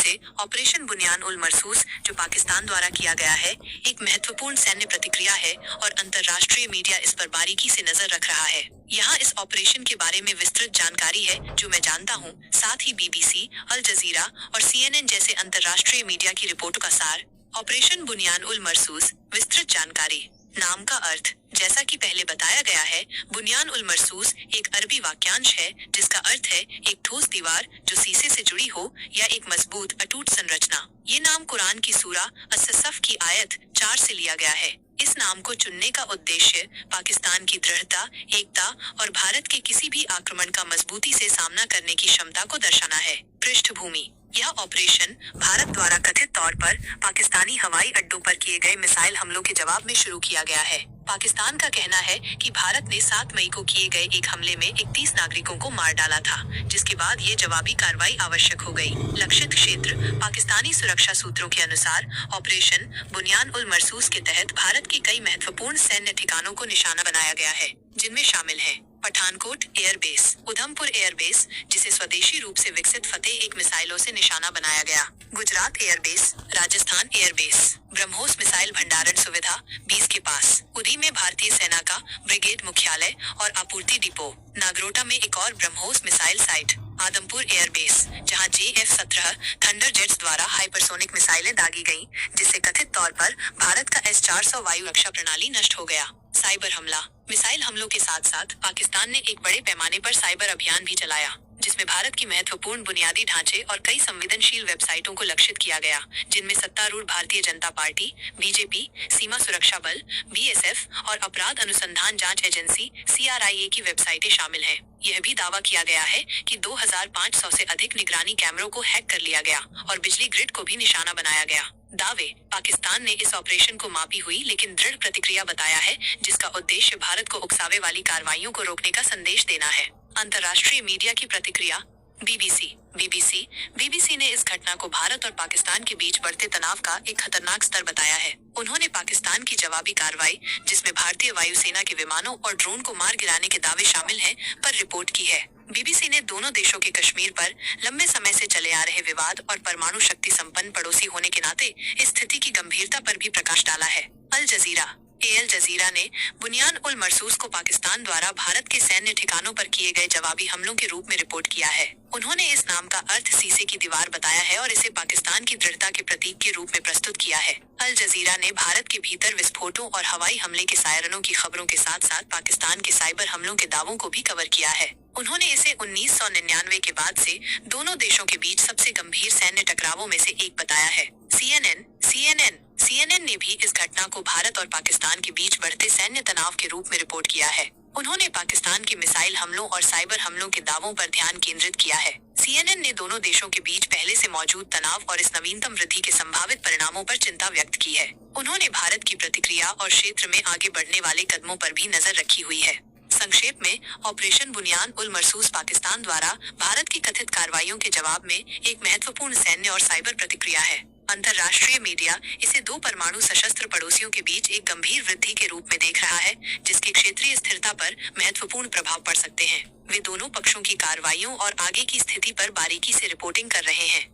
से ऑपरेशन बुनियान उल मरसूस जो पाकिस्तान द्वारा किया गया है एक महत्वपूर्ण सैन्य प्रतिक्रिया है और अंतर्राष्ट्रीय मीडिया इस पर बारीकी से नजर रख रहा है। यहाँ इस ऑपरेशन के बारे में विस्तृत जानकारी है जो मैं जानता हूँ, साथ ही BBC, अल जजीरा और CNN जैसे अंतर्राष्ट्रीय मीडिया की रिपोर्टों का सार। ऑपरेशन बुनियान उल मरसूस, विस्तृत जानकारी। नाम का अर्थ, जैसा कि पहले बताया गया है, बुनियान उल मरसूस एक अरबी वाक्यांश है जिसका अर्थ है एक ठोस दीवार जो शीशे से जुड़ी हो या एक मजबूत अटूट संरचना। ये नाम कुरान की सूरा अस-सफ की आयत 4 से लिया गया है। इस नाम को चुनने का उद्देश्य पाकिस्तान की दृढ़ता, एकता और भारत के किसी भी आक्रमण का मजबूती से सामना करने की क्षमता को दर्शाना है। पृष्ठभूमि, यह ऑपरेशन भारत द्वारा कथित तौर पर पाकिस्तानी हवाई अड्डों पर किए गए मिसाइल हमलों के जवाब में शुरू किया गया है। पाकिस्तान का कहना है कि भारत ने 7 मई को किए गए एक हमले में 31 नागरिकों को मार डाला था, जिसके बाद ये जवाबी कार्रवाई आवश्यक हो गई। लक्षित क्षेत्र, पाकिस्तानी सुरक्षा सूत्रों के अनुसार ऑपरेशन बुनियान उल मरसूस के तहत भारत के कई महत्वपूर्ण सैन्य ठिकानों को निशाना बनाया गया है, जिनमें शामिल है पठानकोट एयरबेस, उधमपुर एयरबेस जिसे स्वदेशी रूप से विकसित फतेह एक मिसाइलों से निशाना बनाया गया, Gujarat airbase, Rajasthan airbase, BrahMos missile भंडारण सुविधा 20 के पास, उरी में भारतीय सेना का ब्रिगेड मुख्यालय और आपूर्ति डिपो, नागरोटा में एक और BrahMos missile site, Adampur airbase जहां JF-17 थंडर जेट्स द्वारा हाइपरसोनिक मिसाइलें दागी गईं, जिससे कथित तौर पर भारत का S-400 वायु रक्षा प्रणाली नष्ट हो गया। साइबर हमला, मिसाइल हमलों के साथ साथ पाकिस्तान ने एक बड़े पैमाने पर साइबर अभियान भी चलाया, जिसमें भारत की महत्वपूर्ण बुनियादी ढांचे और कई संवेदनशील वेबसाइटों को लक्षित किया गया, जिनमें सत्तारूढ़ भारतीय जनता पार्टी, BJP, सीमा सुरक्षा बल, BSF और अपराध अनुसंधान जांच एजेंसी CIA की वेबसाइटें शामिल हैं। यह भी दावा किया गया है कि 2500 से अधिक निगरानी कैमरों को हैक कर लिया गया और बिजली ग्रिड को भी निशाना बनाया गया। दावे, पाकिस्तान ने इस ऑपरेशन को मापी हुई लेकिन दृढ़ प्रतिक्रिया बताया है, जिसका उद्देश्य भारत को उकसावे वाली कार्रवाइयों को रोकने का संदेश देना है। अंतर्राष्ट्रीय मीडिया की प्रतिक्रिया, BBC ने इस घटना को भारत और पाकिस्तान के बीच बढ़ते तनाव का एक खतरनाक स्तर बताया है। उन्होंने पाकिस्तान की जवाबी कार्रवाई, जिसमें भारतीय वायुसेना के विमानों और ड्रोन को मार गिराने के दावे शामिल हैं, पर रिपोर्ट की है। BBC ने दोनों देशों के कश्मीर पर लंबे समय से चले आ रहे विवाद और परमाणु शक्ति संपन्न पड़ोसी होने के नाते इस स्थिति की गंभीरता पर भी प्रकाश डाला है। अल जजीरा ने बुनियान उल मरसूस को पाकिस्तान द्वारा भारत के सैन्य ठिकानों पर किए गए जवाबी हमलों के रूप में रिपोर्ट किया है। उन्होंने इस नाम का अर्थ शीशे की दीवार बताया है और इसे पाकिस्तान की दृढ़ता के प्रतीक के रूप में प्रस्तुत किया है। अल जजीरा ने भारत के भीतर विस्फोटों और हवाई हमले के सायरनों की खबरों के साथ साथ पाकिस्तान के साइबर हमलों के दावों को भी कवर किया है। उन्होंने इसे 1999 के बाद से दोनों देशों के बीच सबसे गंभीर सैन्य टकरावों में से एक बताया है। CNN ने भी इस घटना को भारत और पाकिस्तान के बीच बढ़ते सैन्य तनाव के रूप में रिपोर्ट किया है। उन्होंने पाकिस्तान के मिसाइल हमलों और साइबर हमलों के दावों पर ध्यान केंद्रित किया है। CNN ने दोनों देशों के बीच पहले से मौजूद तनाव और इस नवीनतम वृद्धि के संभावित परिणामों पर चिंता व्यक्त की है। उन्होंने भारत की प्रतिक्रिया और क्षेत्र में आगे बढ़ने वाले कदमों पर भी नजर रखी हुई है। संक्षेप में, ऑपरेशन बुनियान उल मरसूस पाकिस्तान द्वारा भारत की कथित कार्रवाइयों के जवाब में एक महत्वपूर्ण सैन्य और साइबर प्रतिक्रिया है। अंतर्राष्ट्रीय मीडिया इसे 2 परमाणु सशस्त्र पड़ोसियों के बीच एक गंभीर वृद्धि के रूप में देख रहा है, जिसके क्षेत्रीय स्थिरता पर महत्वपूर्ण प्रभाव पड़ सकते हैं। वे दोनों पक्षों की कार्रवाइयों और आगे की स्थिति पर बारीकी से रिपोर्टिंग कर रहे हैं।